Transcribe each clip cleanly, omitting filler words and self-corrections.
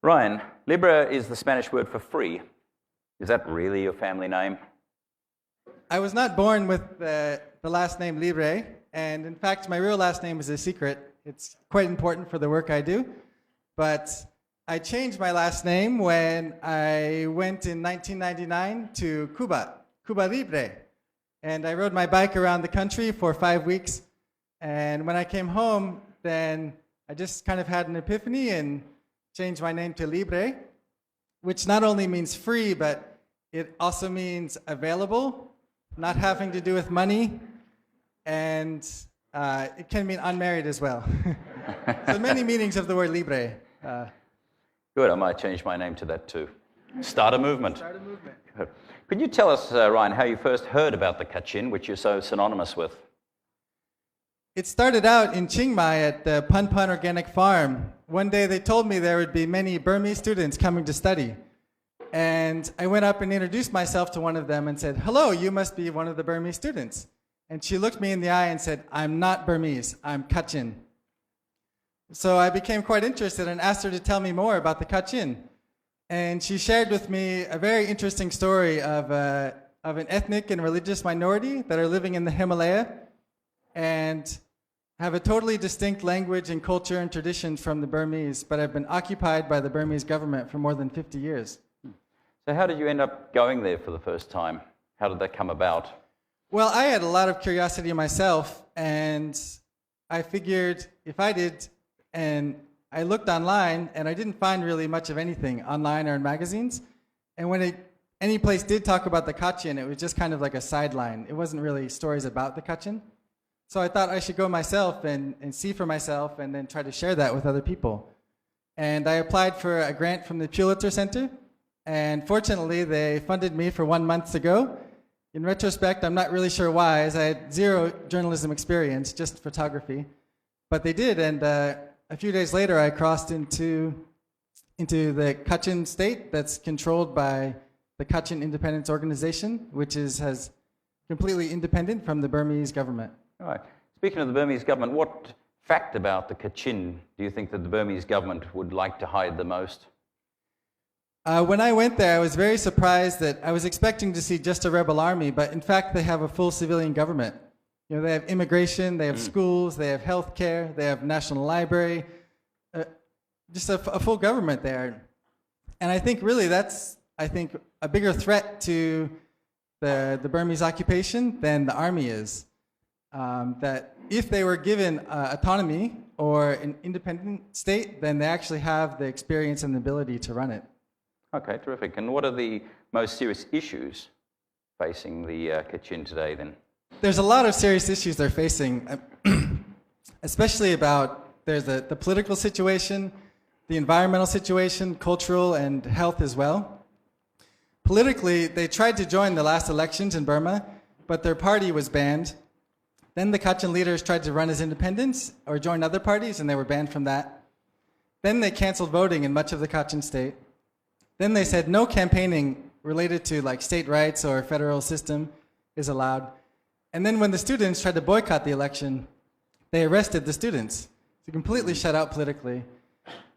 Ryan, Libre is the Spanish word for free. Is that really your family name? I was not born with the last name Libre, and in fact, my real last name is a secret. It's quite important for the work I do, but I changed my last name when I went in 1999 to Cuba Libre, and I rode my bike around the country for 5 weeks, and when I came home, then I just kind of had an epiphany and changed my name to Libre, which not only means free, but it also means available, not having to do with money, and it can mean unmarried as well. So many meanings of the word Libre. Good, I might change my name to that too. Start a movement. Start a movement. Good. Could you tell us, Ryan, how you first heard about the kachin, which you're so synonymous with? It started out in Chiang Mai at the Pun Pun Organic Farm. One day they told me there would be many Burmese students coming to study. And I went up and introduced myself to one of them and said, "Hello, you must be one of the Burmese students." And she looked me in the eye and said, "I'm not Burmese, I'm Kachin." So I became quite interested and asked her to tell me more about the Kachin. And she shared with me a very interesting story of an ethnic and religious minority that are living in the Himalaya and have a totally distinct language and culture and traditions from the Burmese, but have been occupied by the Burmese government for more than 50 years. So how did you end up going there for the first time? How did that come about? Well, I had a lot of curiosity myself, and I figured if I did, and I looked online, and I didn't find really much of anything online or in magazines, and when any place did talk about the Kachin, it was just kind of like a sideline. It wasn't really stories about the Kachin. So I thought I should go myself and see for myself and then try to share that with other people. And I applied for a grant from the Pulitzer Center, and fortunately they funded me for 1 month to go. In retrospect, I'm not really sure why, as I had zero journalism experience, just photography. But they did, and a few days later I crossed into the Kachin state that's controlled by the Kachin Independence Organization, which has completely independent from the Burmese government. All right. Speaking of the Burmese government, what fact about the Kachin do you think that the Burmese government would like to hide the most? When I went there, I was very surprised that I was expecting to see just a rebel army, but in fact they have a full civilian government. You know, they have immigration, they have schools, they have health care, they have national library, just a full government there. And I think really that's, a bigger threat to the Burmese occupation than the army is. That if they were given autonomy or an independent state, then they actually have the experience and the ability to run it. Okay, terrific. And what are the most serious issues facing the Kachin today then? There's a lot of serious issues they're facing, especially there's the political situation, the environmental situation, cultural and health as well. Politically, they tried to join the last elections in Burma, but their party was banned. Then the Kachin leaders tried to run as independents or join other parties, and they were banned from that. Then they canceled voting in much of the Kachin state. Then they said no campaigning related to like state rights or federal system is allowed. And then when the students tried to boycott the election, they arrested the students to completely shut out politically.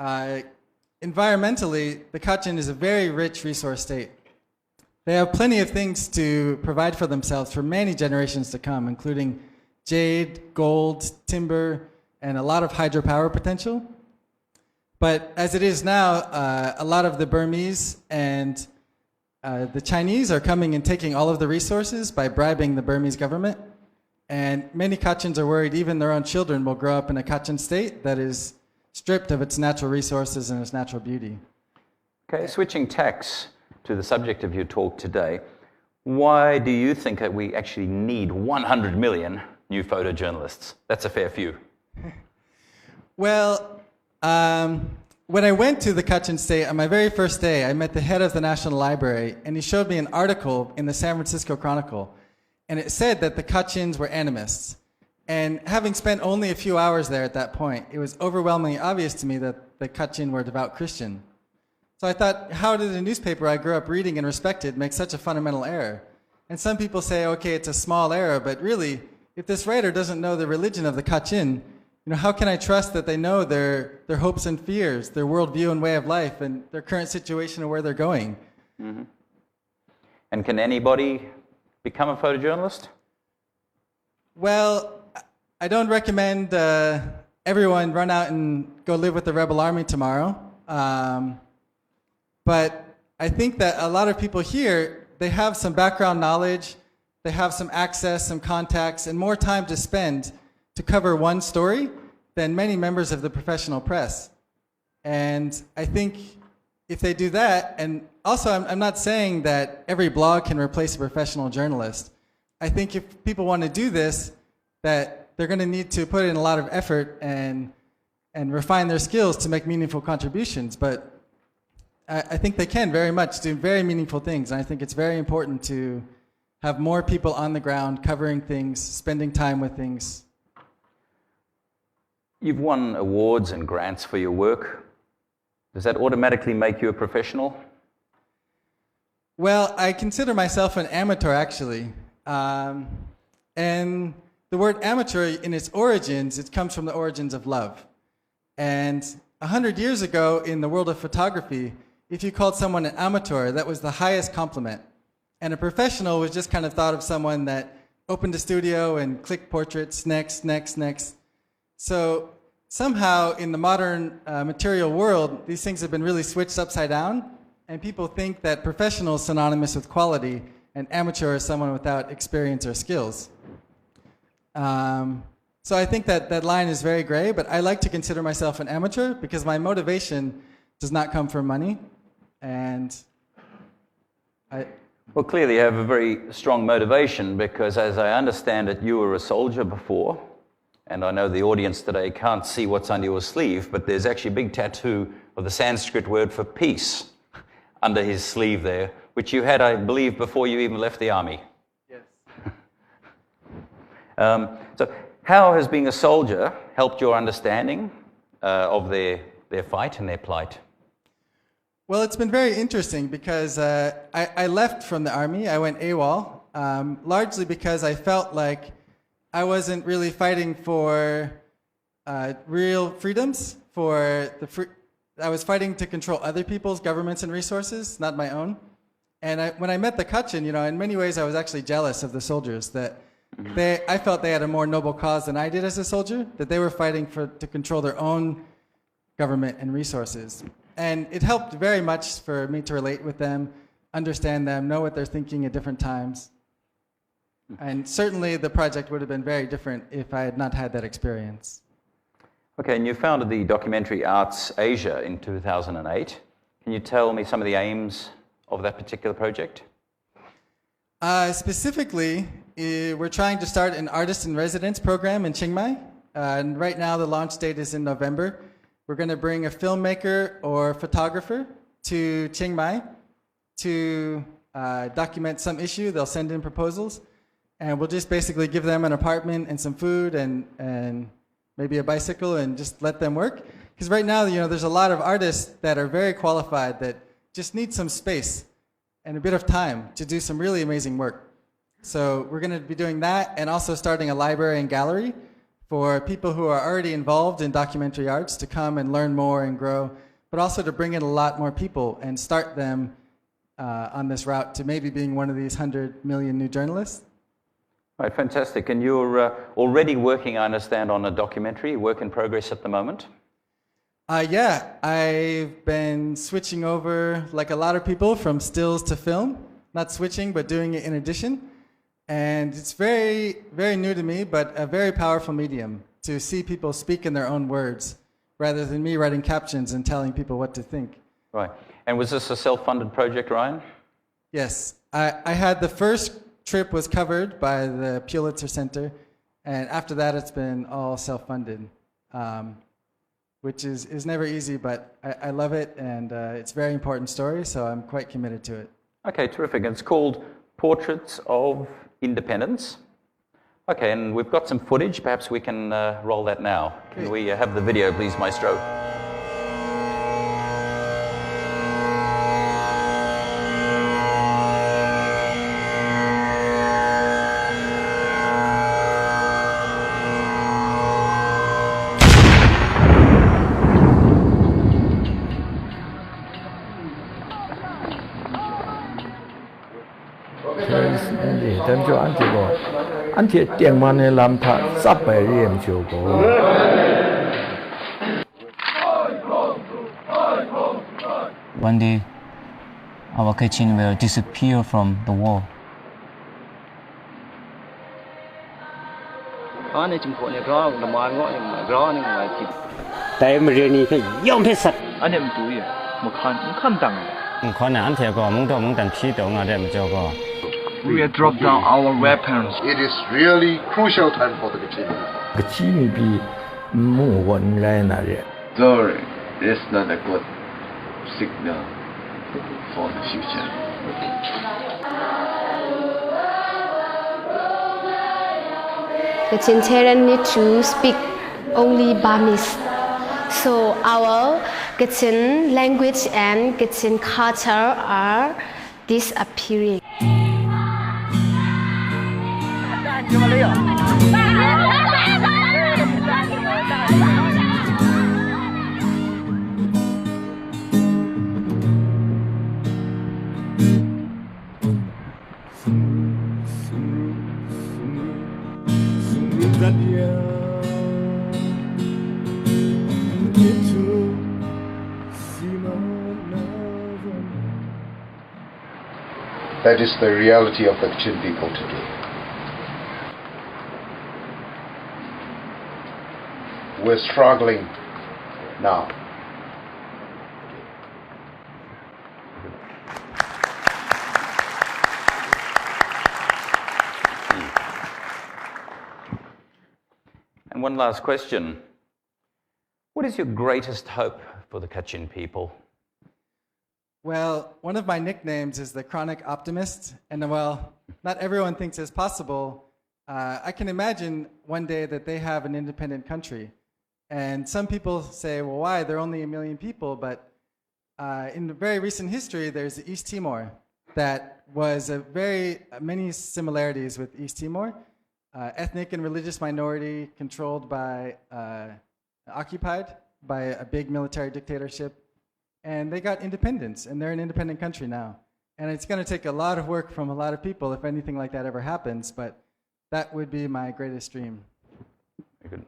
Environmentally, the Kachin is a very rich resource state. They have plenty of things to provide for themselves for many generations to come, including jade, gold, timber, and a lot of hydropower potential. But as it is now, a lot of the Burmese and the Chinese are coming and taking all of the resources by bribing the Burmese government. And many Kachins are worried even their own children will grow up in a Kachin state that is stripped of its natural resources and its natural beauty. Okay, switching tacks to the subject of your talk today, why do you think that we actually need 100 million new photojournalists? That's a fair few. Well, when I went to the Kachin state, on my very first day, I met the head of the National Library, and he showed me an article in the San Francisco Chronicle, and it said that the Kachins were animists. And having spent only a few hours there at that point, it was overwhelmingly obvious to me that the Kachin were devout Christian. So I thought, how did a newspaper I grew up reading and respected make such a fundamental error? And some people say, okay, it's a small error, but really, if this writer doesn't know the religion of the Kachin, how can I trust that they know their hopes and fears, their worldview and way of life, and their current situation and where they're going? Mm-hmm. And can anybody become a photojournalist? Well, I don't recommend everyone run out and go live with the rebel army tomorrow. But I think that a lot of people here, they have some background knowledge, they have some access, some contacts, and more time to spend to cover one story than many members of the professional press. And I think if they do that, and also I'm not saying that every blog can replace a professional journalist. I think if people want to do this, that they're going to need to put in a lot of effort and refine their skills to make meaningful contributions. But I think they can very much do very meaningful things. And I think it's very important to have more people on the ground covering things, spending time with things. You've won awards and grants for your work. Does that automatically make you a professional? Well, I consider myself an amateur, actually. And the word amateur, in its origins, it comes from the origins of love. And 100 years ago, in the world of photography, if you called someone an amateur, that was the highest compliment. And a professional was just kind of thought of someone that opened a studio and clicked portraits, next. So somehow in the modern material world, these things have been really switched upside down, and people think that professional is synonymous with quality, and amateur is someone without experience or skills. So I think that line is very gray, but I like to consider myself an amateur because my motivation does not come from money, and Well, clearly you have a very strong motivation because, as I understand it, you were a soldier before. And I know the audience today can't see what's under your sleeve, but there's actually a big tattoo of the Sanskrit word for peace under his sleeve there, which you had, I believe, before you even left the army. Yes. So how has being a soldier helped your understanding of their fight and their plight? Well, it's been very interesting because I left from the army. I went AWOL, largely because I felt like I wasn't really fighting for real freedoms. I was fighting to control other people's governments and resources, not my own. And when I met the Kachin, in many ways I was actually jealous of the soldiers that I felt they had a more noble cause than I did as a soldier, that they were fighting to control their own government and resources. And it helped very much for me to relate with them, understand them, know what they're thinking at different times. And certainly the project would have been very different if I had not had that experience. Okay, and you founded the Documentary Arts Asia in 2008. Can you tell me some of the aims of that particular project? Specifically, we're trying to start an artist-in-residence program in Chiang Mai. And right now the launch date is in November. We're going to bring a filmmaker or photographer to Chiang Mai to document some issue. They'll send in proposals. And we'll just basically give them an apartment and some food and maybe a bicycle and just let them work. Because right now, there's a lot of artists that are very qualified that just need some space and a bit of time to do some really amazing work. So we're going to be doing that and also starting a library and gallery for people who are already involved in documentary arts to come and learn more and grow, but also to bring in a lot more people and start them on this route to maybe being one of these 100 million new journalists. Right, fantastic. And you're already working, I understand, on a documentary, work in progress at the moment? Yeah, I've been switching over, like a lot of people, from stills to film. Not switching, but doing it in addition. And it's very, very new to me, but a very powerful medium to see people speak in their own words, rather than me writing captions and telling people what to think. Right. And was this a self-funded project, Ryan? Yes. I had the first trip was covered by the Pulitzer Center, and after that it's been all self-funded, which is never easy, but I love it, and it's a very important story, so I'm quite committed to it. Okay, terrific. And it's called Portraits of Independence. Okay, and we've got some footage. Perhaps we can roll that now. Can we have the video, please, Maestro? 安且电完的蓝塔300年就过。One day, our kitchen will disappear from the wall. ในจุ่มโขเนี่ยร้อนละมันก็เนี่ยร้อนเนี่ยมาจิบ แต่ไม่เรียนนี่ก็ย่อมเพศสัตว์ อันนี้มันดูอยู่มันขั้นดัง ขนาดเทียก็มึงต้องมึงแต่พี่ตรงอะไรมันจะก็ We will drop down our weapons. It is really crucial time for the Kachin. 个基米比木文来那里。 Though it's not a good signal for the future. The Chincharian need to speak only Burmese. So our Kachin language and Kachin culture are disappearing. That is the reality of the Kachin people today. We're struggling now. And one last question. What is your greatest hope for the Kachin people? Well, one of my nicknames is the chronic optimist, and well, not everyone thinks it's possible. I can imagine one day that they have an independent country. And some people say, well, why? They're only 1 million people, but in the very recent history, there's East Timor that was many similarities with East Timor. Ethnic and religious minority controlled by, occupied by a big military dictatorship. And they got independence, and they're an independent country now. And it's going to take a lot of work from a lot of people if anything like that ever happens, but that would be my greatest dream. Very good.